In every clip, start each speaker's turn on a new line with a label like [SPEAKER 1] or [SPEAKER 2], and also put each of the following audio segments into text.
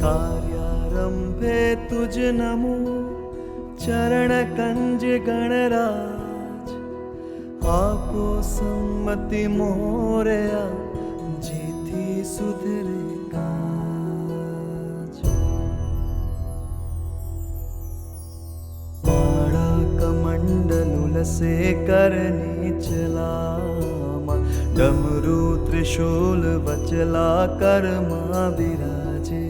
[SPEAKER 1] कार्यारंभे तुझ नमो चरण कंज गणराज। आपो सम्मति मोरया जेथी सुधरे काज। माड़ा कमंडलुल से करनी चलामा। डमरू त्रिशूल वचला कर्मा विराजे।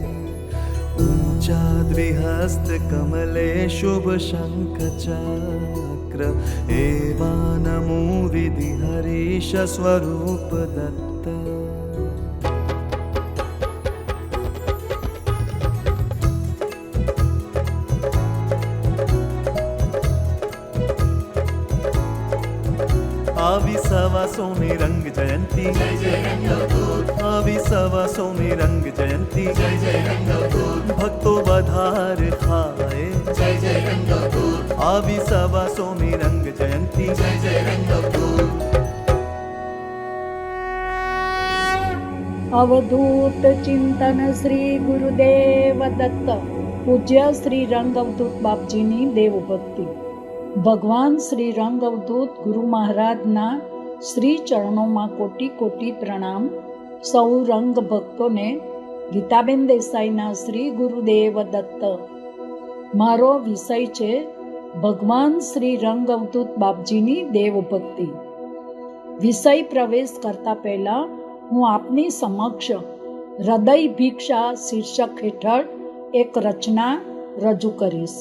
[SPEAKER 1] ऊंचा द्विहस्त कमले शुभ शंख चक्र। एवा नमो विधि हरीश स्वरूप दत्त। आवी सवा सोमी रंग जयंती जय जय रंगदूत। आवी सवा सोमी रंग जयंती जय जय रंगदूत। भक्तों बधार खाए जय जय रंगदूत। आवी सवा सोमी रंग जयंती जय जय रंगदूत।
[SPEAKER 2] अवधूत चिंतन श्री गुरुदेव दत्त। पूज्य श्री रंग अवधूत બાપજીની દેવભક્તિ। ભગવાન શ્રી રંગ અવધૂત ગુરુ મહારાજના શ્રી ચરણોમાં કોટી કોટી પ્રણામ। સૌ રંગ ભક્તોને ગીતાબેન દેસાઈના શ્રી ગુરુદેવ દત્ત। મારો વિષય છે ભગવાન શ્રી રંગ અવધૂત બાપજીની દેવભક્તિ। વિષય પ્રવેશ કરતા પહેલા હું આપની સમક્ષ હૃદય ભિક્ષા શીર્ષક હેઠળ એક રચના રજૂ કરીશ।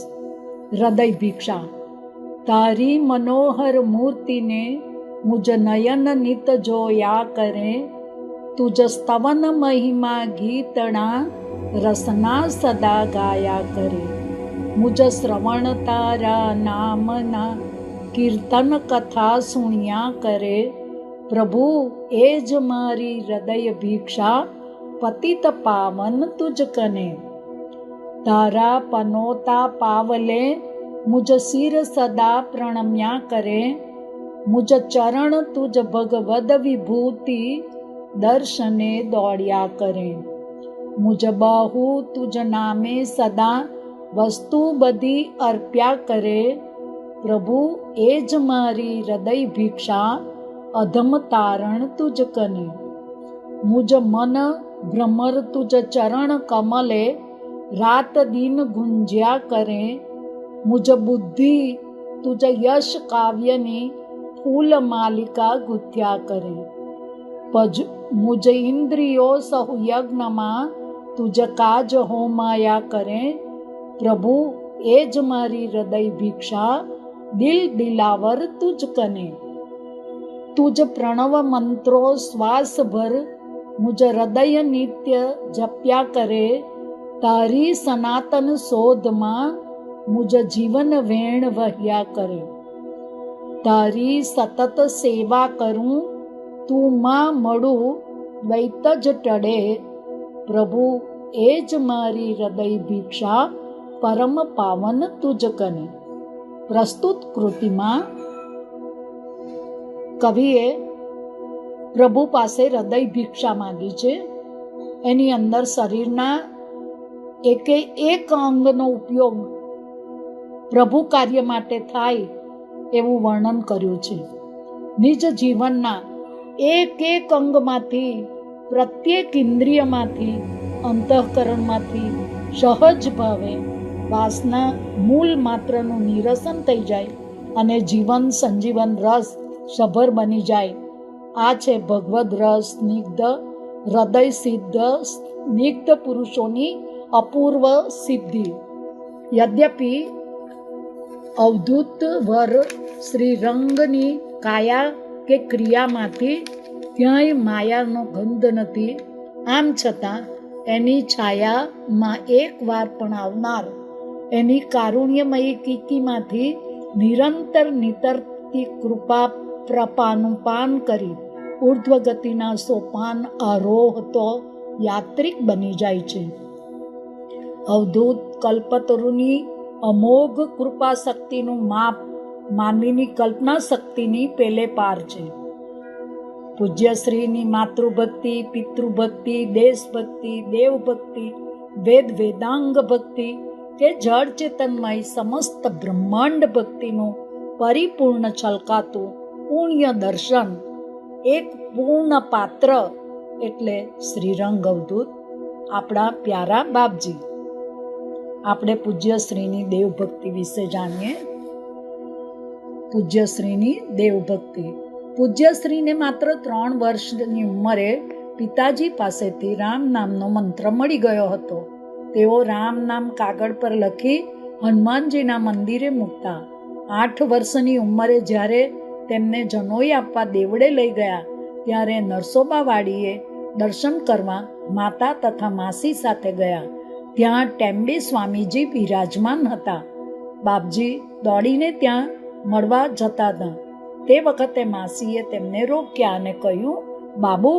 [SPEAKER 2] હૃદય ભિક્ષા। તારી મનોહર મૂર્તિને મુજ નયન નિત જોયા કરે। તુજ સ્તવન મહિમા ગીતણા રસના સદા ગાયા કરે। મુજ શ્રવણ તારા નામના કીર્તન કથા સુણ્યા કરે। પ્રભુ એ જ મારી હૃદય ભિક્ષા પતિત પાવન તુજ કને। તારા પનોતા પાવલે मुझ सिर सदा प्रणम्या करे। मुझ चरण तुझ भगवद विभूति दर्शने दौड़िया करे। मुझ बाहु तुझ नामे सदा वस्तु बधी अर्प्या करे। प्रभु एज मारी हृदय भिक्षा अधम तारण तुझ कने। मुझ मन भ्रमर तुझ चरण कमले रात दिन गुंज्या करे। मुझ बुद्धि तुझ यश काव्यनी फूल मालिका गुथ्या करे। मुझ इंद्रियों सहु यज्ञमा तुझ काज होमाया करे। प्रभु एज मारी हृदय भिक्षा दिल दिलावर तुझ कने। तुझ प्रणव मंत्रो श्वास भर मुझ हृदय नित्य जप्या करे। तारी सनातन शोध मां मुझ जीवन वेण वह्या करे। तारी सतत सेवा करूं तू मां मळू द्वैतज टड़े। प्रभु एज मारी हृदय भिक्षा परम पावन तुझ कने। प्रस्तुत कृतिमां કવિએ પ્રભુ પાસે હૃદય ભિક્ષા માંગી છે। એની અંદર શરીરના એકે એક અંગનો ઉપયોગ પ્રભુ કાર્ય માટે થાય એવું વર્ણન કર્યું છે। નિજ જીવનના એક એક અંગમાંથી પ્રત્યેક ઇન્દ્રિયમાંથી અંતઃકરણમાંથી સહજ ભાવે વાસના મૂળ માત્રનું નિરસન થઈ જાય અને જીવન સંજીવન રસ સભર બની જાય। આ છે ભગવદ રસ સ્નિગ્ધ હૃદય સિદ્ધ સ્નિગ્ધ પુરુષોની અપૂર્વ સિદ્ધિ। યદ્યપિ અવધૂત વર શ્રી રંગની કાયા કે ક્રિયામાંથી ક્યાંય માયાનો ગંધ નથી। આમ છતાં એની છાયામાં એક વાર પણ આવનાર એની કારુણ્યમયી કીકીમાંથી નિરંતર નિતરતી કૃપા પ્રપાનું પાન કરી ઉર્ધ્વ ગતિના સોપાન આરોહતો યાત્રિક બની જાય છે। અવધૂત કલ્પતરુની અમોઘ કૃપા શક્તિનું માપ માનવીની કલ્પના શક્તિની પેલે પાર છે। પૂજ્ય શ્રીની માતૃભક્તિ પિતૃભક્તિ દેશભક્તિ દેવભક્તિ વેદ વેદાંગ ભક્તિ કે જળ ચેતનમય સમસ્ત બ્રહ્માંડ ભક્તિનું પરિપૂર્ણ છલકાતું પુણ્ય દર્શન, એક પૂર્ણ પાત્ર એટલે શ્રીરંગ અવધૂત, આપણા પ્યારા બાપજી. આપણે પૂજ્યશ્રીની દેવભક્તિ વિશે જાણીએ. પૂજ્યશ્રીની દેવભક્તિ. પૂજ્યશ્રીને માત્ર 3 વર્ષની ઉંમરે પિતાજી પાસેથી રામ નામનો મંત્ર મળી ગયો હતો. તેઓ રામ નામ કાગળ પર લખી હનુમાનજીના મંદિરે મૂકતા. 8 વર્ષની ઉંમરે જ્યારે તેમને જનોઈ આપવા દેવડે લઈ ગયા, ત્યારે નરસોબાવાડીએ દર્શન કરવા માતા તથા માસી સાથે ગયા. ત્યાં ટેમ્બી સ્વામીજી બિરાજમાન હતા. બાપજી દોડીને ત્યાં મળવા જતા હતા. તે વખતે માસીએ તેમને રોક્યા અને કહ્યું, બાબુ,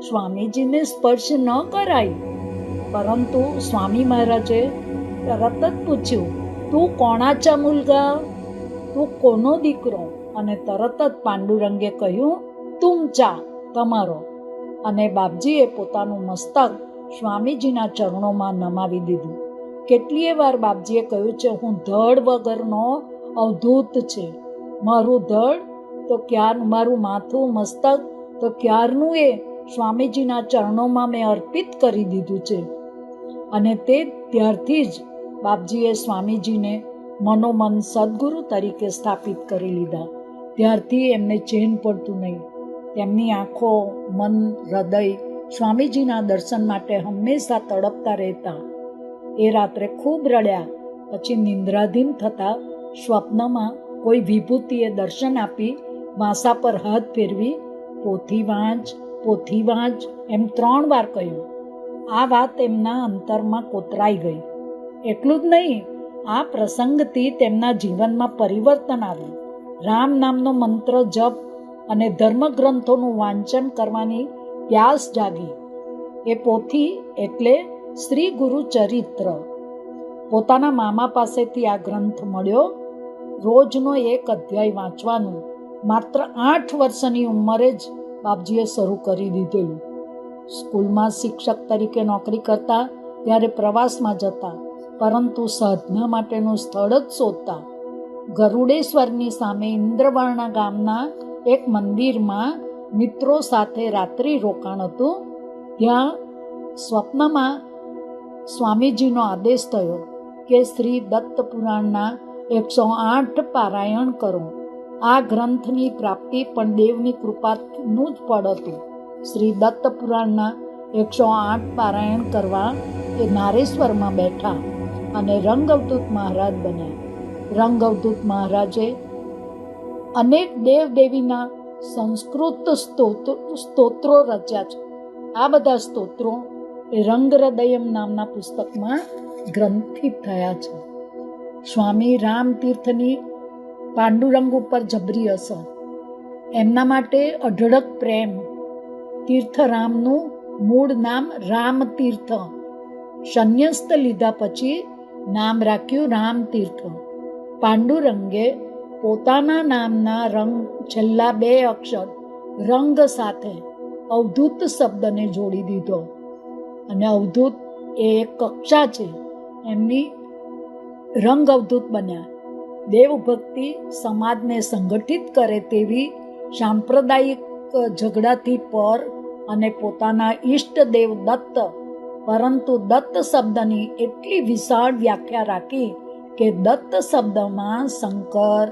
[SPEAKER 2] સ્વામીજીને સ્પર્શ ન કરાય. પરંતુ સ્વામી મહારાજે તરત જ પૂછ્યું, તું કોણાચા મુલગા, તું કોનો દીકરો? અને તરત જ પાંડુરંગે કહ્યું, તુમચા, તમારો. અને બાપજીએ પોતાનું મસ્તક સ્વામીજીના ચરણોમાં નમાવી દીધું. કેટલીય વાર બાપજીએ કહ્યું છે, હું ધડ વગરનો અવધૂત છે. મારું ધડ તો મારું માથું, મસ્તક તો ક્યારનું એ સ્વામીજીના ચરણોમાં મેં અર્પિત કરી દીધું છે. અને તે ત્યારથી જ બાપજીએ સ્વામીજીને મનોમન સદગુરુ તરીકે સ્થાપિત કરી લીધા. ત્યારથી એમને ચેન પડતું નહીં. તેમની આંખો, મન, હૃદય સ્વામીજીના દર્શન માટે હંમેશા તડપતા રહેતા. એ રાત્રે ખૂબ રડ્યા. પછી નિંદ્રાધીન થતા સ્વપ્નમાં કોઈ વિભૂતિએ દર્શન આપી વાંસા પર હાથ ફેરવી પોથી વાંચ, પોથી વાંચ એમ 3 વાર કહ્યું. આ વાત એમના અંતરમાં કોતરાઈ ગઈ. એટલું જ નહીં, આ પ્રસંગથી તેમના જીવનમાં પરિવર્તન આવ્યું. રામ નામનો મંત્ર જપ અને ધર્મગ્રંથોનું વાંચન કરવાની પ્યાસ જાગી. એ પોથી એટલે શ્રી ગુરુ ચરિત્ર. પોતાના મામા પાસેથી આ ગ્રંથ મળ્યો. રોજનો 1 અધ્યાય વાંચવાનું માત્ર 8 વર્ષની ઉંમરે જ બાપજીએ શરૂ કરી દીધેલું. સ્કૂલમાં શિક્ષક તરીકે નોકરી કરતા ત્યારે પ્રવાસમાં જતા, પરંતુ સાધના માટેનું સ્થળ જ શોધતા. ગરુડેશ્વરની સામે ઇન્દ્રવર્ણા ગામના એક મંદિરમાં મિત્રો સાથે રાત્રિ રોકાણ હતું. ત્યાં સ્વપ્નમાં સ્વામીજીનો આદેશ થયો કે શ્રી દત્ત પુરાણના 108 પારાયણ કરો. આ ગ્રંથની પ્રાપ્તિ પણ દેવની કૃપાનું જ ફળ હતું. શ્રી દત્ત પુરાણના 108 પારાયણ કરવા એ નારેશ્વરમાં બેઠા અને રંગ અવધૂત મહારાજ બન્યા. રંગ અવધૂત મહારાજે અનેક દેવદેવીના સંસ્કૃત સ્તોત્રો રચ્યા છે. આ બધા સ્તોત્રો એ રંગહૃદયમ નામના પુસ્તકમાં ગ્રંથિત થયા છે. સ્વામી રામતીર્થની પાંડુરંગ ઉપર જબરી અસર, એમના માટે અઢળક પ્રેમ. તીર્થરામનું મૂળ નામ રામતીર્થ. સંન્યસ્ત લીધા પછી નામ રાખ્યું રામતીર્થ. પાંડુરંગે પોતાના નામના રંગ છેલ્લા 2 અક્ષર રંગ સાથે અવધૂત શબ્દને જોડી દીધો. અને અવધૂત એ એક કક્ષા છે, એમની રંગ અવધૂત બન્યા. દેવભક્તિ સમાજને સંગઠિત કરે તેવી સાંપ્રદાયિક ઝઘડાથી પર અને પોતાના ઈષ્ટદેવ દત્ત, પરંતુ દત્ત શબ્દની એટલી વિશાળ વ્યાખ્યા રાખી કે દત્ત શબ્દમાં શંકર,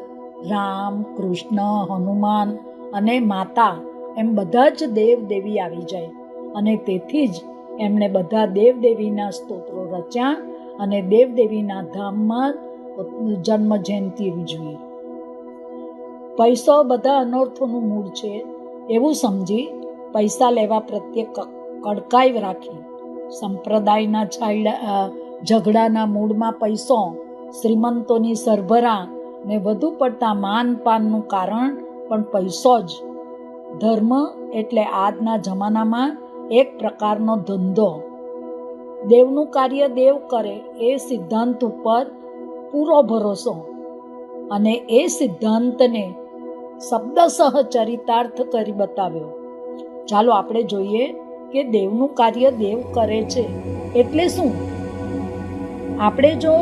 [SPEAKER 2] રામ, કૃષ્ણ, હનુમાન અને માતા એમ બધા જ દેવદેવી આવી જાય. અને તેથી જ એમણે બધા દેવદેવીના સ્તોત્રો રચ્યા અને દેવદેવીના ધામમાં જન્મ જયંતિ ઉજવી. પૈસો બધા અનર્થોનું મૂળ છે એવું સમજી પૈસા લેવા પ્રત્યે કડકાઈ રાખી. સંપ્રદાયના ઝઘડાના મૂળમાં પૈસો, શ્રીમંતોની સરભરા ને વધુ પડતા માનપાનનું કારણ પણ પૈસો જ. ધર્મ એટલે આજના જમાનામાં એક પ્રકારનો ધંધો. દેવનું કાર્ય દેવ કરે એ સિદ્ધાંત ઉપર પૂરો ભરોસો, અને એ સિદ્ધાંતને શબ્દસહ ચરિતાર્થ કરી બતાવ્યો. ચાલો આપણે જોઈએ કે દેવનું કાર્ય દેવ કરે છે એટલે શું. આપણે જો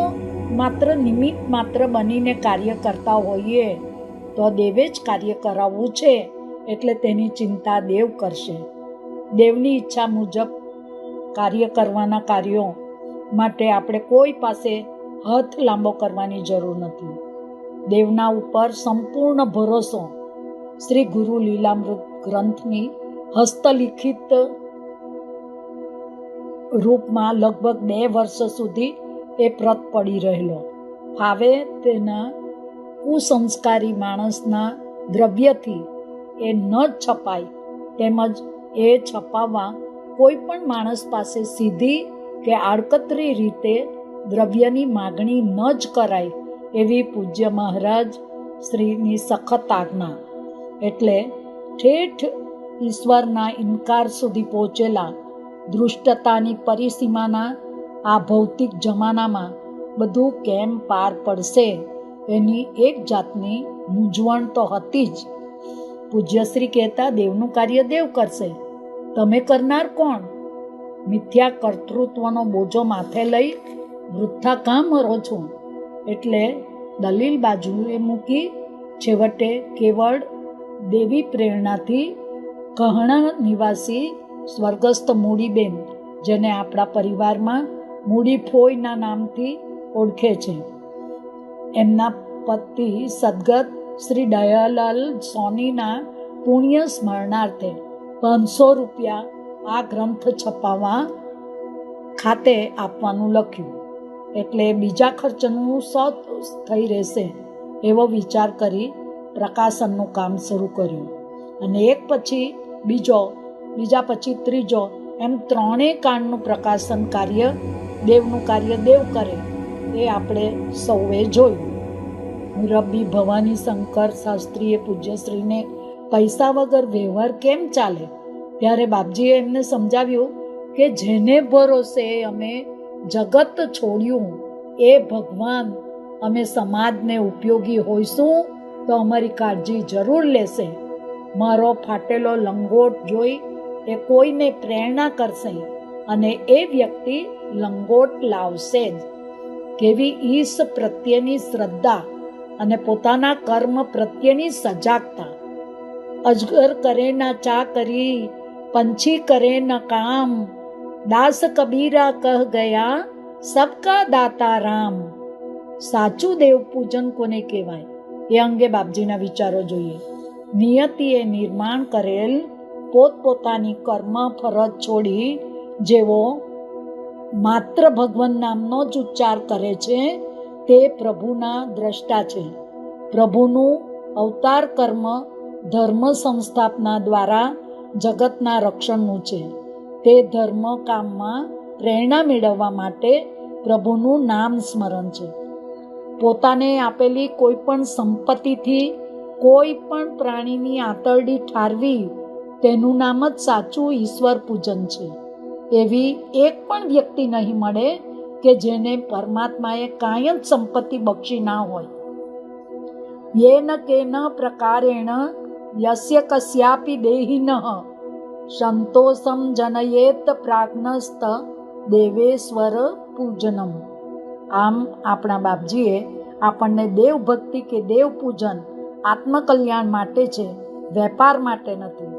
[SPEAKER 2] માત્ર નિમિત્ત માત્ર બનીને કાર્ય કરતા હોઈએ તો દેવે જ કાર્ય કરાવવું છે એટલે તેની ચિંતા દેવ કરશે. દેવની ઈચ્છા મુજબ કાર્ય કરવાના કાર્યો માટે આપણે કોઈ પાસે હાથ લાંબો કરવાની જરૂર નથી. દેવના ઉપર સંપૂર્ણ ભરોસો શ્રી ગુરુ લીલામૃત ગ્રંથની હસ્તલિખિત રૂપમાં લગભગ 2 વર્ષ સુધી એ પ્રત પડી રહેલો. ફાવે તેના કુસંસ્કારી માણસના દ્રવ્યથી એ ન છપાય, તેમજ એ છપાવવા કોઈ પણ માણસ પાસે સીધી કે આડકતરી રીતે દ્રવ્યની માગણી ન જ કરાય એવી પૂજ્ય મહારાજ શ્રીની સખત આજ્ઞા. એટલે ઠેઠ ઈશ્વરના ઇનકાર સુધી પહોંચેલા દૃષ્ટતાની પરિસીમાના આ ભૌતિક જમાનામાં બધું કેમ પાર પડશે એની એક જાતની મૂંઝવણ તો હતી જ. પૂજ્યશ્રી કહેતા, દેવનું કાર્ય દેવ કરશે, તમે કરનાર કોણ? મિથ્યા કર્તૃત્વનો બોજો માથે લઈ વૃથા કામ મરો છો. એટલે દલીલ બાજુએ મૂકી છેવટે કેવળ દેવી પ્રેરણાથી કહણા નિવાસી સ્વર્ગસ્થ મૂડીબેન, જેને આપણા પરિવારમાં મૂડી ફોઈના નામથી ઓળખે છે, એમના પતિ સદગત શ્રી દયાલાલ સોનીના પુણ્ય સ્મરણાર્થે 500 રૂપિયા આ ગ્રંથ છપાવવા ખાતે આપવાનું લખ્યું. એટલે બીજા ખર્ચનું થઈ રહેશે એવો વિચાર કરી પ્રકાશનનું કામ શરૂ કર્યું. અને એક પછી બીજો, બીજા પછી ત્રીજો, એમ 3 કાંડનું પ્રકાશન કાર્ય, દેવનું કાર્ય દેવ કરે એ આપણે સૌએ જોયું. મુરબ્બી ભવાની શંકર શાસ્ત્રીએ પૂજ્યશ્રીને પૈસા વગર વ્યવહાર કેમ ચાલે, ત્યારે બાપજીએ એમને સમજાવ્યું કે જેને ભરોસે અમે જગત છોડ્યું એ ભગવાન અમે સમાજને ઉપયોગી હોઈશું તો અમારી કાળજી જરૂર લેશે. મારો ફાટેલો લંગોટ જોઈ એ કોઈને પ્રેરણા કરશે અને એ વ્યક્તિ લંગોટ લાવશે જ. કેવી ઈશ પ્રત્યેની શ્રદ્ધા અને પોતાના કર્મ પ્રત્યેની સજાગતા. અજગર કરે ના ચા કરી, પંછી કરે ન કામ, દાસ કબીરા કહ ગયા, સબકા દાતા રામ. સાચું દેવ પૂજન કોને કહેવાય એ અંગે બાપજીના વિચારો જોઈએ. નિયતિએ નિર્માણ કરેલ પોતપોતાની કર્મ ફરજ છોડી જેવો માત્ર ભગવાન નામનો જ ઉચ્ચાર કરે છે તે પ્રભુના દ્રષ્ટા છે. પ્રભુનું અવતાર કર્મ ધર્મ સંસ્થાપના દ્વારા જગતના રક્ષણનું છે. તે ધર્મ કામમાં પ્રેરણા મેળવવા માટે પ્રભુનું નામ સ્મરણ છે. પોતાને આપેલી કોઈ પણ સંપત્તિથી કોઈ પણ પ્રાણીની આંતરડી ઠારવી તેનું નામ જ સાચું ઈશ્વર પૂજન છે. એવી એક પણ વ્યક્તિ નહીં મળે કે જેને પરમાત્માએ કાંઈ જ સંપત્તિ બક્ષી ના હોય. યેન કેન પ્રકારેણ યસ્ય કસ્યાપી દેહિનઃ સંતોષમ જનયેત પ્રાજ્ઞસ્ત દેવેશ્વર પૂજનમ. આમ આપણા બાપજીએ આપણને દેવ ભક્તિ કે દેવ પૂજન આત્મકલ્યાણ માટે છે, વેપાર માટે નથી.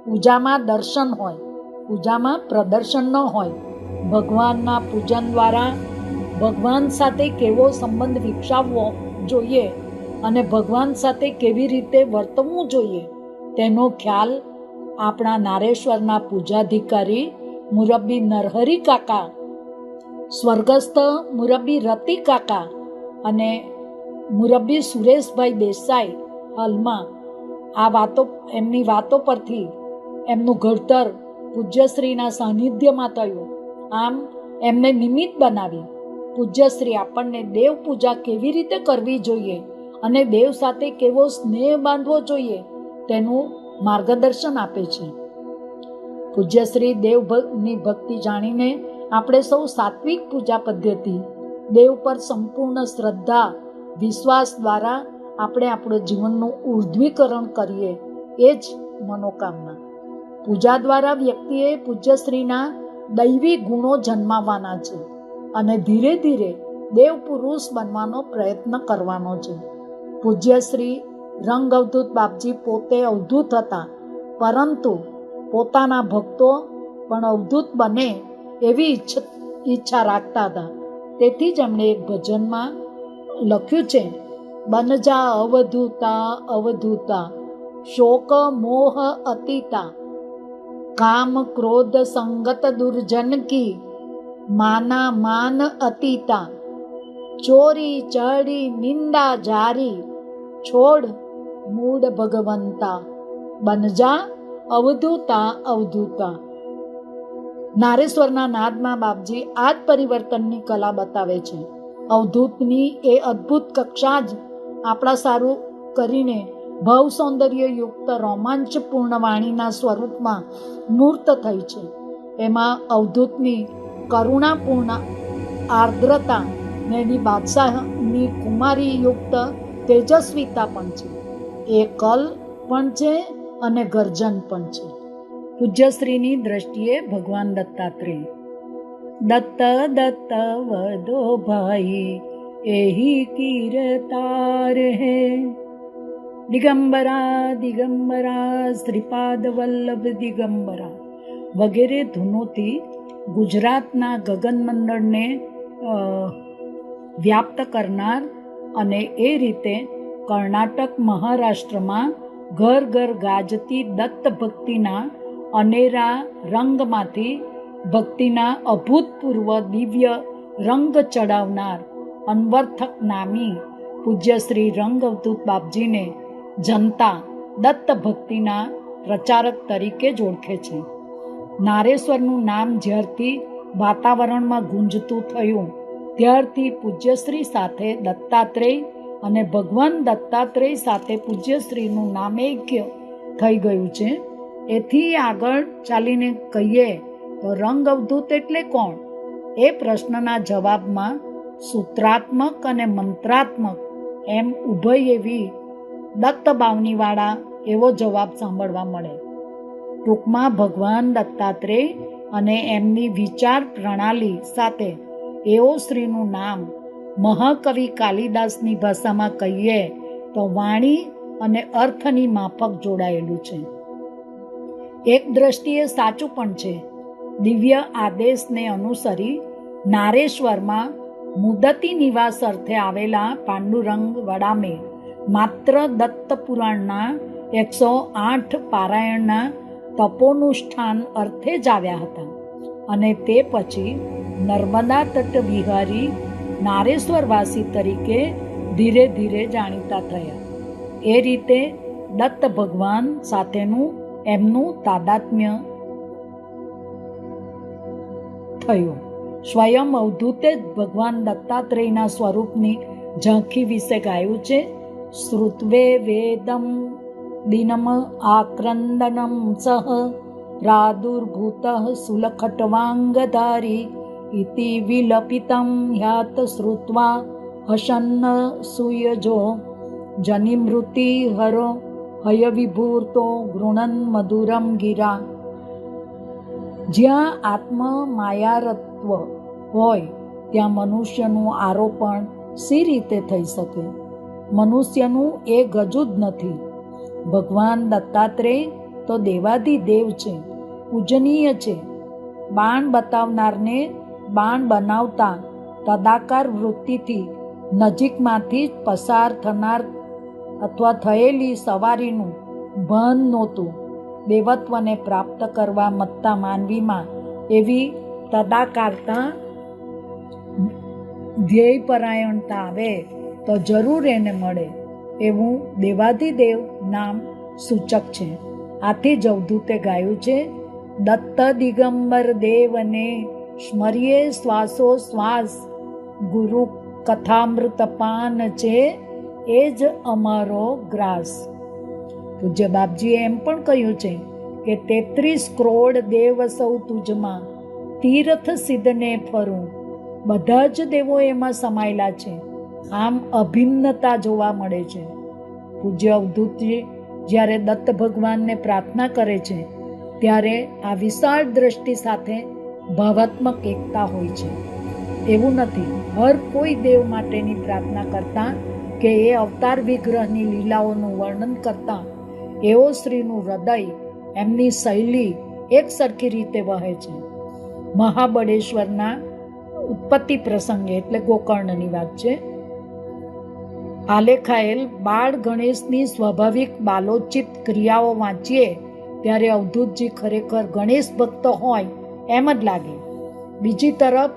[SPEAKER 2] પૂજામાં દર્શન હોય, પૂજામાં પ્રદર્શન ન હોય. ભગવાનના પૂજન દ્વારા ભગવાન સાથે કેવો સંબંધ વિકસાવવો જોઈએ અને ભગવાન સાથે કેવી રીતે વર્તવું જોઈએ તેનો ખ્યાલ આપણા નારેશ્વરના પૂજાધિકારી મુરબ્બી નરહરી કાકા, સ્વર્ગસ્થ મુરબ્બી રતિ કાકા અને મુરબ્બી સુરેશભાઈ દેસાઈ, હાલમાં આ વાતો, એમની વાતો પરથી એમનું ઘડતર પૂજ્યશ્રીના સાનિધ્યમાં થયું. આમ એમને નિમિત્ત બનાવી પૂજ્યશ્રી આપણને દેવ પૂજા કેવી રીતે કરવી જોઈએ અને દેવ સાથે કેવો સ્નેહ બાંધવો જોઈએ તેનું માર્ગદર્શન આપે છે. પૂજ્યશ્રી દેવની ભક્તિ જાણીને આપણે સૌ સાત્વિક પૂજા પદ્ધતિ, દેવ પર સંપૂર્ણ શ્રદ્ધા વિશ્વાસ દ્વારા આપણે આપણું જીવનનું ઉર્ધ્વીકરણ કરીએ એ જ મનોકામના. પૂજા દ્વારા વ્યક્તિએ પૂજ્યશ્રીના દૈવી ગુણો જન્માવાના છે અને ધીરે ધીરે દેવ પુરુષ બનવાનો પ્રયત્ન કરવાનો છે. પૂજ્ય શ્રી રંગ અવધૂત બાપજી પોતે અવધૂત હતા, પરંતુ પોતાના ભક્તો પણ અવધૂત બને એવી ઈચ્છા રાખતા હતા. તેથી જ એમણે એક ભજનમાં લખ્યું છે, બનજા અવધૂતા અવધૂતા, શોક મોહ અતીતા, કામ ક્રોધ સંગત દુર્જન કી, માના માન અતીતા, ચોરી ચડી નિંદા જારી, છોડ મૂળ ભગવંતા, બનજા અવધૂતા અવધૂતા. નારેશ્વરના નાદમાં બાપજી આ જ પરિવર્તનની કલા બતાવે છે. અવધૂતની એ અદ્ભુત કક્ષા જ આપણા સારું કરીને ભાવ સૌંદર્યયુક્ત રોમાંચપૂર્ણ વાણીના સ્વરૂપમાં મૂર્ત થઈ છે. એમાં અવધૂતની કરુણાપૂર્ણ આર્દ્રતા ને એની બાદશાહની કુમારીયુક્ત તેજસ્વીતા પણ છે. એ કલ પણ છે અને ગર્જન પણ છે. પૂજ્યશ્રીની દ્રષ્ટિએ ભગવાન દત્તાત્રેય. દત્ત દત્ત વદો ભાઈ એહી કીરતાર હે, દિગંબરા દિગંબરા શ્રીપાદ વલ્લભ દિગંબરા વગેરે ધૂનોથી ગુજરાતના ગગનમંડળને વ્યાપ્ત કરનાર અને એ રીતે કર્ણાટક મહારાષ્ટ્રમાં ઘર ઘર ગાજતી દત્ત ભક્તિના અનેરા રંગમાંથી ભક્તિના અભૂતપૂર્વ દિવ્ય રંગ ચડાવનાર અન્વર્થક નામી પૂજ્ય શ્રી રંગ અવધૂત બાપજીને જનતા દત્ત ભક્તિના પ્રચારક તરીકે જ ઓળખે છે. નારેશ્વરનું નામ જ્યારથી વાતાવરણમાં ગુંજતું થયું ત્યારથી પૂજ્યશ્રી સાથે દત્તાત્રેય અને ભગવાન દત્તાત્રેય સાથે પૂજ્યશ્રીનું નામૈક્ય થઈ ગયું છે. એથી આગળ ચાલીને કહીએ તો રંગ અવધૂત એટલે કોણ? એ પ્રશ્નના જવાબમાં સૂત્રાત્મક અને મંત્રાત્મક એમ ઉભય એવી દત્ત બાવનીવાળા એવો જવાબ સાંભળવા મળે. ટૂંકમાં ભગવાન દત્તાત્રેય અને એમની વિચાર પ્રણાલી સાથે એવો શ્રીનું નામ મહાકવિ કાલિદાસની ભાષામાં કહીએ તો વાણી અને અર્થની માફક જોડાયેલું છે. એક દ્રષ્ટિએ સાચું પણ છે. દિવ્ય આદેશને અનુસરી નારેશ્વરમાં મુદતી નિવાસ અર્થે આવેલા પાંડુરંગ વડામે માત્ર દત્ત પુરાણના 108 પારાયણના તપોનુષ્ઠાન અર્થે જ આવ્યા હતા અને તે પછી નર્મદા તટ વિહારી નારેશ્વરવાસી તરીકે ધીરે ધીરે જાણીતા થયા. એ રીતે દત્ત ભગવાન સાથેનું એમનું તાદાત્મ્ય થયું. સ્વયં અવધૂતે જ ભગવાન દત્તાત્રેયના સ્વરૂપની ઝાંખી વિશે ગાયું છે. શ્રુત્વે વેદમ દિનમ આક્રંદનમ સહ પ્રાદુર્ભૂત સુલખટવાંગધારી ઇતિ વિલપિતમ યાત શ્રુત્વા હસન્ન સુયજો જનિમૃતિ હરો હય વિભૂર્તો ગૃણન મધુરમ ગિરા. જ્યાં આત્મ માયારત્વ હોય ત્યાં મનુષ્યનું આરોપણ સી રીતે થઈ શકે? મનુષ્યનું એ ગજું જ નથી. ભગવાન દત્તાત્રેય તો દેવાધિદેવ છે, પૂજનીય છે. બાણ બતાવનારને બાણ બનાવતા તદાકાર વૃત્તિથી નજીકમાંથી પસાર થનાર અથવા થયેલી સવારીનું ભાન નહોતું. દેવત્વને પ્રાપ્ત કરવા મત્તા માનવીમાં એવી તદાકારતા ધ્યેયપરાયણતા આવે તો જરૂર એને મળે એવું દેવાધિદેવ નામ સૂચક છે. આથી જ અવધૂતે ગાયું છે, દત્ત દિગંબર દેવને સ્મર્યે શ્વાસો શ્વાસ, ગુરુ કથામૃતપાન છે એ જ અમારો ગ્રાસ. પૂજ્ય બાપજીએ એમ પણ કહ્યું છે કે 33 કરોડ દેવ સૌ તુજમાં, તીર્થ સિદ્ધને ફરું. બધા જ દેવો એમાં સમાયેલા છે. આમ અભિન્નતા જોવા મળે છે. પૂજ્ય અવધૂતજી જ્યારે દત્ત ભગવાનને પ્રાર્થના કરે છે ત્યારે આ વિશાળ દ્રષ્ટિ સાથે ભાવાત્મક એકતા હોય છે. એવું નથી. હર કોઈ દેવ માટેની પ્રાર્થના કરતા કે એ અવતાર વિગ્રહની લીલાઓનું વર્ણન કરતા એવો શ્રીનું હૃદય, એમની શૈલી એક સરખી રીતે વહે છે. મહાબળેશ્વરના ઉત્પત્તિ પ્રસંગે, એટલે ગોકર્ણની વાત છે, આલેખાયેલ બાળ ગણેશની સ્વાભાવિક બાલોચિત ક્રિયાઓ વાંચીએ ત્યારે અવધૂતજી ખરેખર ગણેશ ભક્ત હોય એમ જ લાગે. બીજી તરફ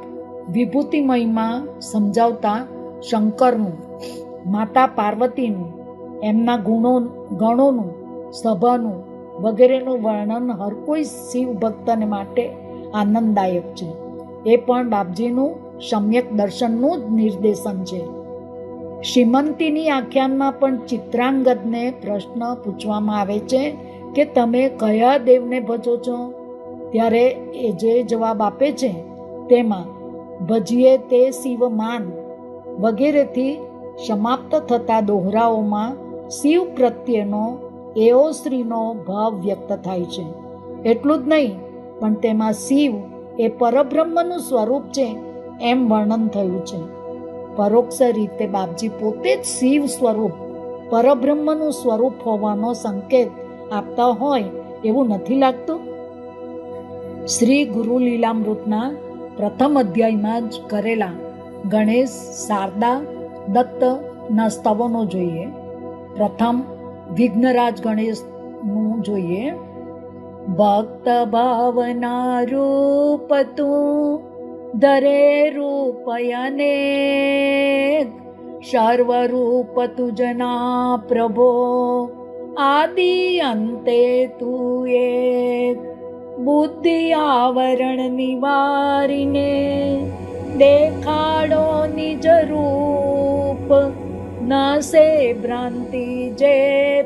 [SPEAKER 2] વિભૂતિ મહિમા સમજાવતા શંકરનું, માતા પાર્વતીનું, એમના ગણોનું, સભાનું વગેરેનું વર્ણન હર કોઈ શિવ ભક્તને માટે આનંદદાયક છે. એ પણ બાપજીનું સમ્યક દર્શનનું જ નિર્દેશન છે. શ્રીમંતીની આખ્યાનમાં પણ ચિત્રાંગદને પ્રશ્ન પૂછવામાં આવે છે કે તમે કયા દેવને ભજો છો? ત્યારે એ જે જવાબ આપે છે તેમાં ભજીએ તે શિવમાન વગેરેથી સમાપ્ત થતા દોહરાઓમાં શિવ પ્રત્યેનો એવો શ્રીનો ભાવ વ્યક્ત થાય છે. એટલું જ નહીં, પણ તેમાં શિવ એ પરબ્રહ્મનું સ્વરૂપ છે એમ વર્ણન થયું છે. પરોક્ષ રીતે બાપજી પોતે જ શિવ સ્વરૂપ, પરબ્રહ્મનું સ્વરૂપ હોવાનો સંકેત આપતા હોય એવું નથી લાગતું? શ્રી ગુરુ લીલામૃતના પ્રથમ અધ્યાયમાં જ કરેલા ગણેશ, શારદા, દત્તના સ્તવનો જોઈએ. પ્રથમ વિઘ્નરાજ ગણેશનું જોઈએ. ભક્ત ભાવના રૂપ તું ધરે રૂપ અનેક, સર્વરૂપ તુજના પ્રભો આદિ અંતે તું એક. બુદ્ધિ આવરણ નિવારીને દેખાડો નિજ રૂપ, નસે ભ્રાંતિ જે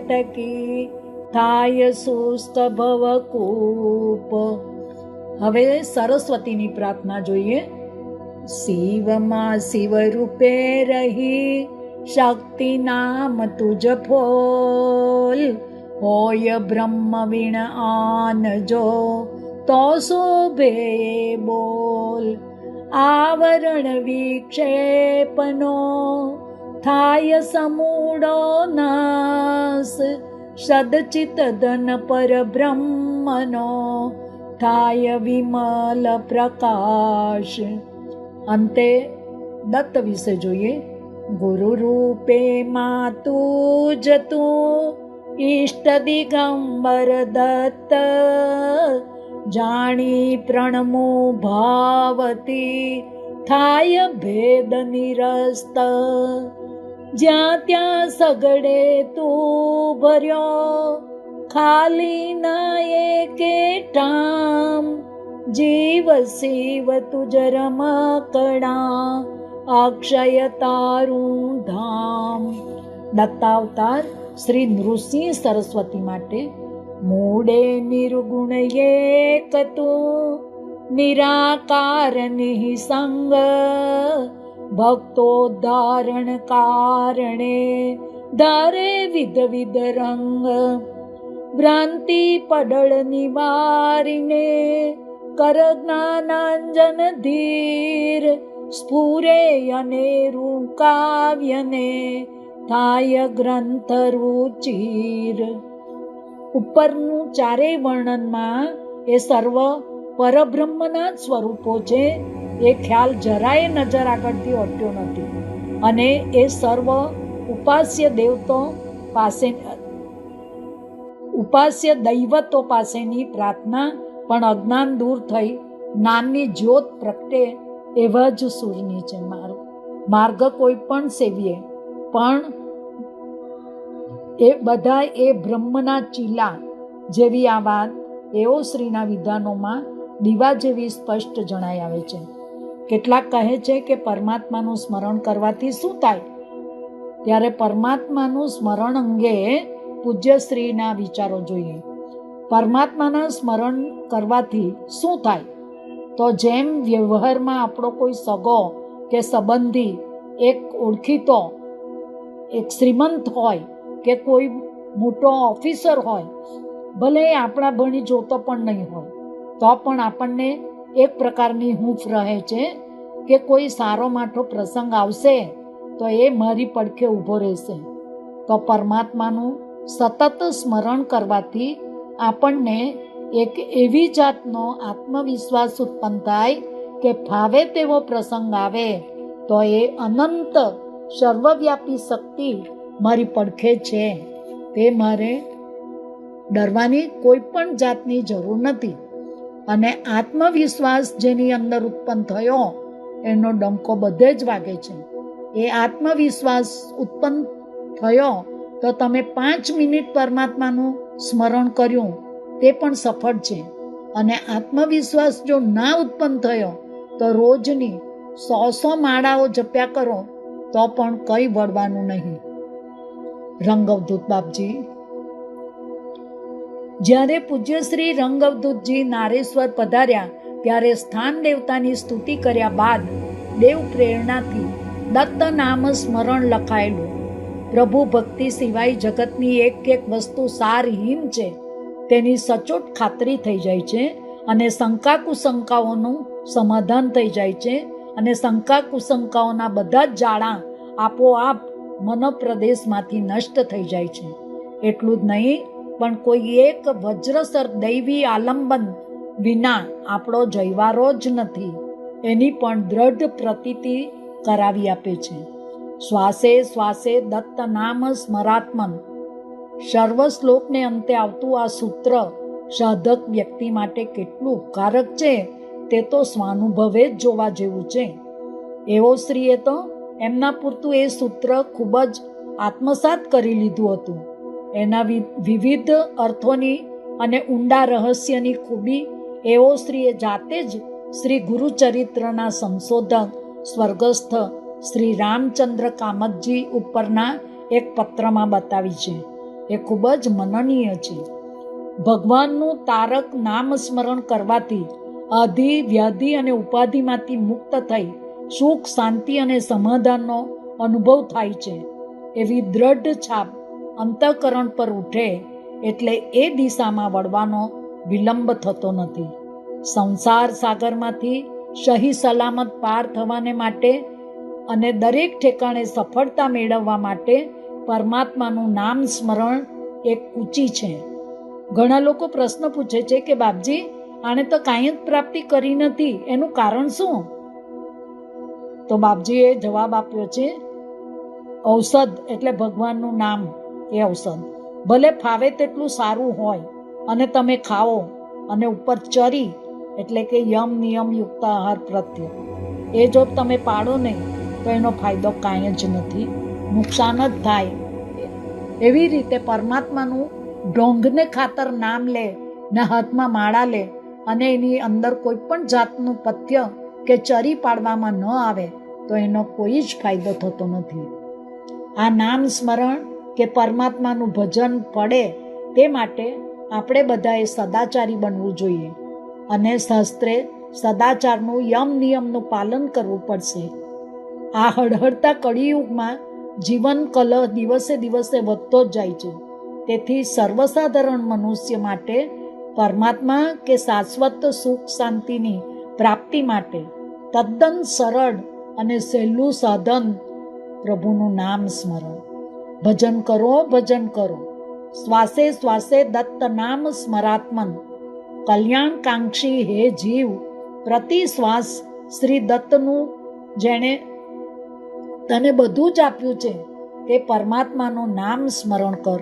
[SPEAKER 2] તકી થાય શુષ્ક ભવકૂપ. હવે સરસ્વતીની પ્રાર્થના જોઈએ. શિવમાં શિવ રૂપે રહી શક્તિ નામ તુજ ફોલ, હોય બ્રહ્મ વીણ આન જો તો શોભે બોલ. આવરણ વિક્ષેપનો થાય સમૂળો નાશ, સદચિત ધન પર બ્રહ્મનો થાય વિમલ પ્રકાશ. અંતે દત્ત વિશે જોઈએ. ગુરુ રૂપે માતું જતું ઈષ્ટ દિગંબર દત્ત, જાણી પ્રણમો ભાવતી થાય ભેદ નિરસ્ત. જ્યાં ત્યાં સગડે તું ભર્યો ખાલી ના એકે ઠામ, જીવ શિવ તુજ રમકડા અક્ષય તારું ધામ. દત્તાવતાર શ્રી નૃસિંહ સરસ્વતી માટે મૂળે નિર્ગુણ એક તું, નિરાકાર નિસંગ, ભક્તોદ્ધારણ કારણે ધારે વિધ વિધ રંગ. ભ્રાંતિ પડળ નિવારીને કર જ્ઞાનાંજન ધીર, સ્ફુરે અનેરું કાવ્યને થાય ગ્રંથ રુચિર. ઉપરનું ચારેય વર્ણનમાં એ સર્વ પરબ્રહ્મના જ સ્વરૂપો છે એ ખ્યાલ જરાય નજર આગળથી હટ્યો નથી. અને એ સર્વ ઉપાસ્ય દેવતો પાસે, ઉપાસ્ય દૈવતો પાસેની પ્રાર્થના પણ અજ્ઞાન દૂર થઈ જ્ઞાનની જ્યોત પ્રગટે એવા જ સૂરની છે. માર્ગ કોઈ પણ સેવીએ પણ એ બધા એ બ્રહ્મના ચીલા જેવી આ વાત એવો શ્રીના વિધાનોમાં દીવા જેવી સ્પષ્ટ જણાઈ આવે છે. કેટલાક કહે છે કે પરમાત્માનું સ્મરણ કરવાથી શું થાય? ત્યારે પરમાત્માનું સ્મરણ અંગે પૂજ્ય શ્રીના વિચારો જોઈએ. પરમાત્માના સ્મરણ કરવાથી શું થાય? તો જેમ વ્યવહારમાં આપણો કોઈ સગો કે સંબંધી, એક ઓળખીતો, એક શ્રીમંત હોય કે કોઈ મોટો ઓફિસર હોય, ભલે આપણા ભણી જોતો પણ નહીં હોય, તો પણ આપણને એક પ્રકારની હૂંફ રહે છે કે કોઈ સારો માઠો પ્રસંગ આવશે તો એ મારી પડખે ઊભો રહેશે. તો પરમાત્માનું સતત સ્મરણ કરવાથી આપણને એક એવી જાતનો આત્મવિશ્વાસ ઉત્પન્ન થાય કે ફાવે તેવો પ્રસંગ આવે તો એ અનંત સર્વવ્યાપી શક્તિ મારી પડખે છે, તે મારે ડરવાની કોઈ પણ જાતની જરૂર નથી. અને આત્મવિશ્વાસ જેની અંદર ઉત્પન્ન થયો એનો ડંકો બધે જ વાગે છે. એ આત્મવિશ્વાસ ઉત્પન્ન થયો તો તમે 5 મિનિટ પરમાત્માનું સ્મરણ કર્યું તે પણ સફળ છે. અને આત્મવિશ્વાસ જો ના ઉત્પન્ન થયો તો રોજની 100 માળાઓ જપ્યા કરો તો પણ કંઈ વળવાનું નહીં. રંગઅવધૂત બાપજી, જ્યારે પૂજ્ય શ્રી રંગઅવધૂતજી નારેશ્વર પધાર્યા ત્યારે સ્થાન દેવતાની સ્તુતિ કર્યા બાદ દેવ પ્રેરણાથી દત્ત નામ સ્મરણ લખાયેલું. પ્રભુ ભક્તિ સિવાય જગતની એક વસ્તુ સારહીન છે તેની સચોટ ખાતરી થઈ જાય છે અને શંકા કુશંકાઓનું સમાધાન થઈ જાય છે અને શંકા કુશંકાઓના બધા જ જાળા આપોઆપ મનપ્રદેશમાંથી નષ્ટ થઈ જાય છે. એટલું જ નહીં પણ કોઈ એક વજ્રસર દૈવી આલંબન વિના આપણો જયવારો જ નથી એની પણ દ્રઢ પ્રતીતિ કરાવી આપે છે. શ્વાસે શ્વાસે દત્ત નામ સ્મરાત્મન. સર્વ શ્લોકને અંતે આવતું આ સૂત્ર સાધક વ્યક્તિ માટે કેટલું ઉપકારક છે તે તો સ્વાનુભવે જ જોવા જેવું છે. એવો શ્રીએ તો એમના પૂરતું એ સૂત્ર ખૂબ જ આત્મસાત કરી લીધું હતું. એના વિવિધ અર્થોની અને ઊંડા રહસ્યની ખૂબી એવો શ્રીએ જાતે જ શ્રી ગુરુચરિત્રના સંશોધક સ્વર્ગસ્થ શ્રી રામચંદ્ર કામતજી ઉપરના એક પત્રમાં બતાવી છે. એ ખૂબ જ મનનીય છે. ભગવાનનું તારક નામ સ્મરણ કરવાથી આધિ વ્યાધિ અને ઉપાધિમાંથી મુક્ત થઈ સુખ શાંતિ અને સમાધાનનો અનુભવ થાય છે. એવી દ્રઢ છાપ અંતઃકરણ પર ઉઠે એટલે એ દિશામાં વળવાનો વિલંબ થતો નથી. સંસાર સાગરમાંથી સહી સલામત પાર થવાને માટે અને દરેક ઠેકાણે સફળતા મેળવવા માટે પરમાત્માનું નામ સ્મરણ એક કૂચી છે. ઘણા લોકો પ્રશ્ન પૂછે છે કે બાપજી, આણે તો કાંઈ જ પ્રાપ્તિ કરી નથી, એનું કારણ શું? તો બાપજીએ જવાબ આપ્યો છે, ઔષધ એટલે ભગવાનનું નામ. એ ઔષધ ભલે ફાવે તેટલું સારું હોય અને તમે ખાઓ અને ઉપર ચરી એટલે કે યમ નિયમયુક્ત આહાર પ્રત્યે એ જો તમે પાડો નહીં તો એનો ફાયદો કાંઈ જ નથી, નુકસાન જ થાય. એવી રીતે પરમાત્માનું ઢોંગને ખાતર નામ લે ને હાથમાં માળા લે અને એની અંદર કોઈ પણ જાતનું પથ્ય કે ચરી પાડવામાં ન આવે તો એનો કોઈ જ ફાયદો થતો નથી. આ નામ સ્મરણ કે પરમાત્માનું ભજન પડે તે માટે આપણે બધાએ સદાચારી બનવું જોઈએ અને શાસ્ત્રે સદાચારનું યમ નિયમનું પાલન કરવું પડશે. આ હળહળતા કળિયુગમાં જીવન કલહ દિવસે દિવસે વધતો જ જાય છે. તેથી સર્વસાધારણ મનુષ્ય માટે પરમાત્મા કે શાશ્વત સુખ શાંતિની પ્રાપ્તિ માટે તદ્દન સરળ અને સહેલું સાધન પ્રભુનું નામ સ્મરણ. ભજન કરો, ભજન કરો, શ્વાસે શ્વાસે દત્ત નામ સ્મરાત્મન. કલ્યાણકાંક્ષી હે જીવ, પ્રતિ શ્વાસ શ્રી દત્તનું જેણે તને બધું જ આપ્યું છે તે પરમાત્માનું નામ સ્મરણ કર.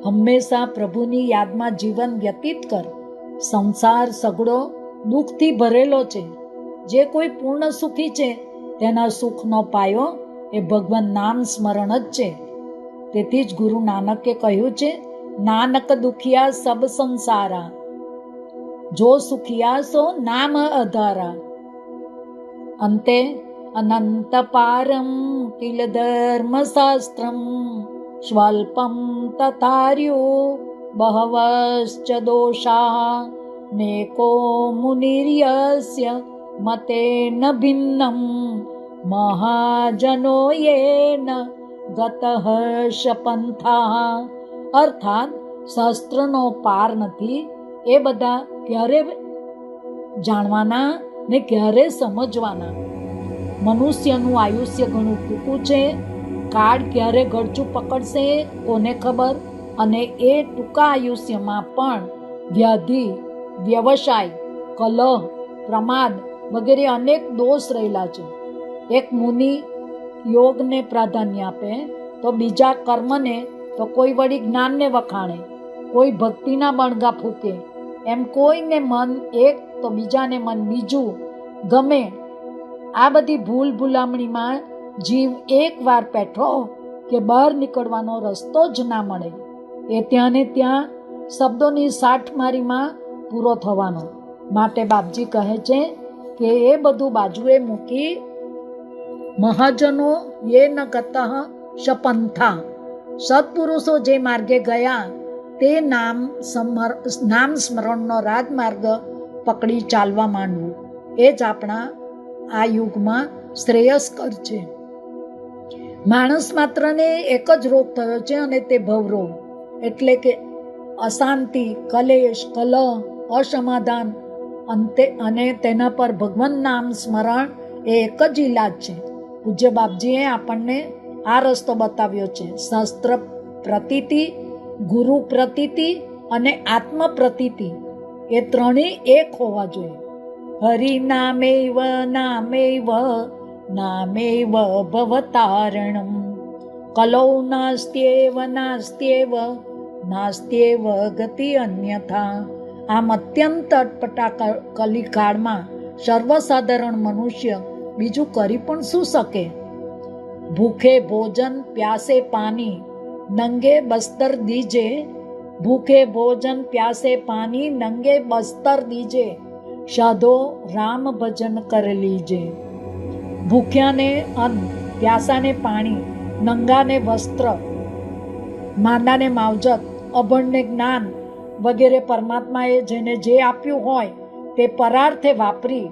[SPEAKER 2] હંમેશા પ્રભુની યાદમાં જીવન વ્યતીત કર. સંસાર સઘળો દુઃખથી ભરેલો છે. જે કોઈ પૂર્ણ સુખી છે તેના સુખનો પાયો એ ભગવાન નામ સ્મરણ જ છે. તેથી જ ગુરુ નાનકે કહ્યું છે, નાનક દુખિયા સબ સંસારા, જો સુખિયા સો નામ અધારા. અંતે અનંત પારમ કિલ ધર્મ શાસ્ત્રમ સ્વલ્પમ તથાર્યો બહવશ્ચ દોષા નેકો મુનિર્યસ્ય મતેન ભિન્નમ મહાજનો યેન ગતઃ શપંથા. અર્થાત શાસ્ત્રનો પાર નથી એ બધા ક્યારે જાણવાના ને ક્યારે સમજવાના. મનુષ્યનું આયુષ્ય ઘણું ટૂંકું છે. કાળ ક્યારે ગળચું પકડશે કોને ખબર. અને એ ટૂંકા આયુષ્યમાં પણ વ્યાધિ, વ્યવસાય, કલહ, પ્રમાદ વગેરે અનેક દોષ રહેલા છે. એક મુનિ યોગને પ્રાધાન્ય આપે તો બીજા કર્મને, તો કોઈ વળી જ્ઞાનને વખાણે, કોઈ ભક્તિના બણગા ફૂકે. એમ કોઈને મન એક તો બીજાને મન બીજું ગમે. આ બધી ભૂલ ભૂલામણીમાં જીવ એકવાર પેઠો કે બહાર નીકળવાનો રસ્તો જ ના મળે. એ ત્યાં ને ત્યાં શબ્દોની સાઠમારીમાં પૂરો થવાનો. માટે બાપજી કહે છે કે એ બધું બાજુએ મૂકી મહાજનો એ ન ગતઃ શપંથા, સત્પુરુષો જે માર્ગે ગયા તે નામ સ્મરણનો રાજમાર્ગ પકડી ચાલવા માંડવું. એ જ આપણા આ યુગમાં શ્રેયસ્કર છે. માણસ માત્રને એક જ રોગ થયો છે અને તે ભવરોગ, એટલે કે અશાંતિ, કલેશ, કલહ, અસમાધાન. અંતે અને તેના પર ભગવાન નામ સ્મરણ એ એક જ ઈલાજ છે. પૂજ્ય બાપજીએ આપણને આ રસ્તો બતાવ્યો છે. શાસ્ત્ર પ્રતીતિ, ગુરુ પ્રતીતિ અને આત્મ પ્રતીતિ એ ત્રણેય એક હોવા જોઈએ. હરિ નામૈવ નામૈવ નામૈવ ભવતારણમ, કલૌ નાસ્ત્યેવ નાસ્ત્યેવ નાસ્ત્યેવ ગતિ અન્યથા. આમ અત્યંત અટપટા કલિકાળમાં સર્વસાધારણ મનુષ્ય બીજું કરી પણ શું શકે? ભૂખે ભોજન પ્યાસે પાણી, નંગે બસ્તર દીજે. ભૂખે ભોજન પ્યાસે પાણી, નંગે બસ્તર દીજે. સાધો રામ ભજન કર લીજે. ભૂખ્યાને અન્ન, પ્યાસાને પાણી, નંગાને વસ્ત્ર, માંદાને માવજત, અભણને જ્ઞાન વગેરે પરમાત્માએ જેને જે આપ્યું હોય તે પરાર્થે વાપરી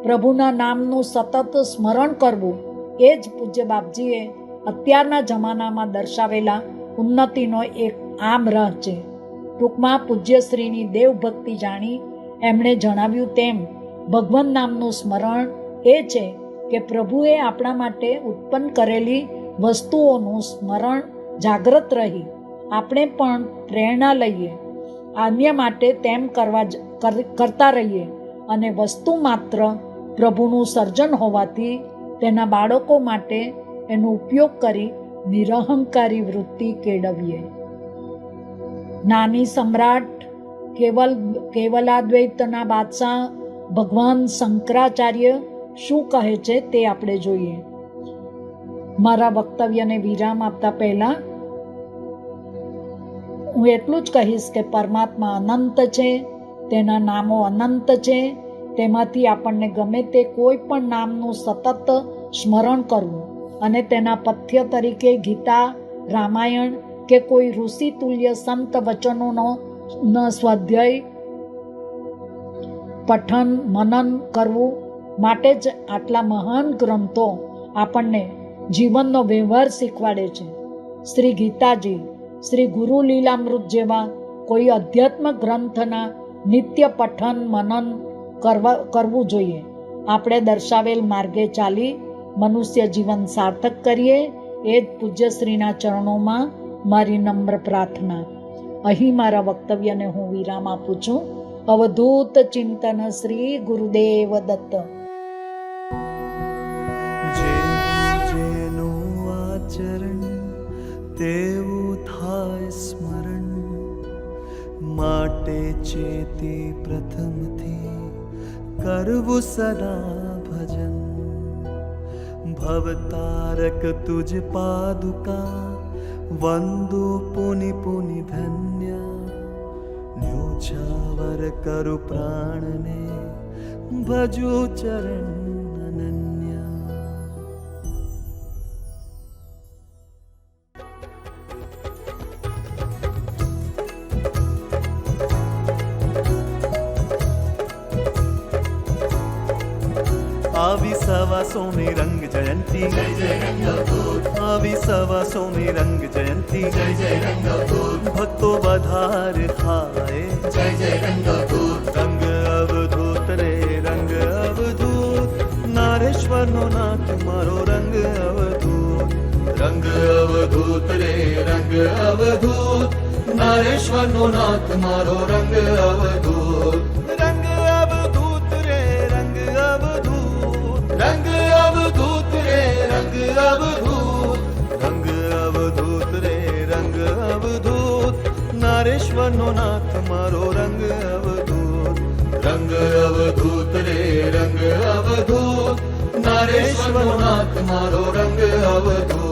[SPEAKER 2] પ્રભુના નામનું સતત સ્મરણ કરવું. એ જ પૂજ્ય બાપજીએ અત્યારના જમાનામાં દર્શાવેલા ઉન્નતિનો એક આમ રાહ છે. ટૂંકમાં પૂજ્યશ્રીની દેવભક્તિ જાણી એમણે જણાવ્યું તેમ ભગવાન નામનું સ્મરણ એ છે કે પ્રભુએ આપણા માટે ઉત્પન્ન કરેલી વસ્તુઓનું સ્મરણ જાગૃત રહી આપણે પણ પ્રેરણા લઈએ, અન્ય માટે તેમ કરતા રહીએ. અને વસ્તુ માત્ર પ્રભુનું સર્જન હોવાથી તેના બાળકો માટે એનો ઉપયોગ કરી નિરહંકારી વૃત્તિ કેળવીએ. નાની સમ્રાટ કેવલાદ્વૈતના બાદશાહ ભગવાન શંકરાચાર્ય શું કહે છે તે આપણે જોઈએ. મારા વક્તવ્યને વિરામ આપતા પહેલા હું એટલું જ કહીશ કે પરમાત્મા અનંત છે, તેના નામો અનંત છે. તેમાંથી આપણને ગમે તે કોઈ પણ નામનું સતત સ્મરણ કરવું અને તેના પથ્ય તરીકે ગીતા, રામાયણ કે કોઈ ઋષિ તુલ્ય સંત વચનોનો સ્વાધ્યાય, પઠન, મનન કરવું. માટે જ આટલા મહાન ગ્રંથો આપણને જીવનનો વ્યવહાર શીખવાડે છે. શ્રી ગીતાજી, શ્રી ગુરુ લીલામૃત જેવા કોઈ અધ્યાત્મ ગ્રંથના નિત્ય પઠન, મનન કરવું જોઈએ. આપણે દર્શાવેલ માર્ગે ચાલી મનુષ્ય જીવન સાર્થક કરીએ એ જ પૂજ્યશ્રીના ચરણોમાં મારી નમ્ર પ્રાર્થના. અહીં મારા વક્તવ્યને હું વિરામ આપું છું. અવધૂત ચિંતન શ્રી ગુરુદેવ દત્ત.
[SPEAKER 1] જેનું આચરણ તેવું થાય સ્મરણ, માટે ચેતી પ્રથમથી કરવું સદા ભજન. ભવતારક તુજ પાદુકા વંદુ પુનિ પુનિ ધન્ય. ન્યોછાવર કરુ પ્રાણને ભજુ ચરણ અનન્ય. આવી સવાસોની રંગ જયંતી, જય જય રંગભૂત. આવી સવાસોની રંગ જયંતી, જય જય રંગભૂત. ભક્તો વધારે થાય, જય જય રંગભૂત. રંગ અવધૂત રે રંગ અવધૂત. નારેશ્વર નારેશ્વરનો નાથ મારો રંગ અવધૂત, રંગ અવધૂત રે રંગ અવધૂત, નારેશ્વરનો નાથ મારો રંગ અવધૂત, રંગ અવધૂત રે રંગ અવધૂત, રંગ અવધૂત રે રંગ અવધૂત, રંગ અવધૂત રે રંગ અવધૂત, નારેશ્વરનો નાથ મારો રંગ અવધૂત, રંગ અવધૂત રે રંગ અવધૂત, નારેશ્વરનો નાથ મારો રંગ અવધૂત.